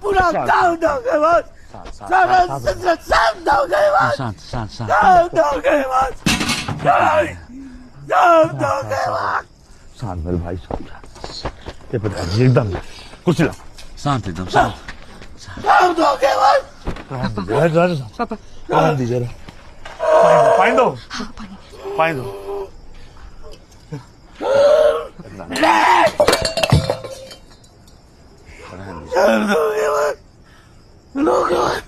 पुन्हा जाऊ नका शांत मेरे भाई ये पता नहीं एकदम कुछ ला शांत एकदम शांत रहने दीजिए पानी दो पानी दो लोग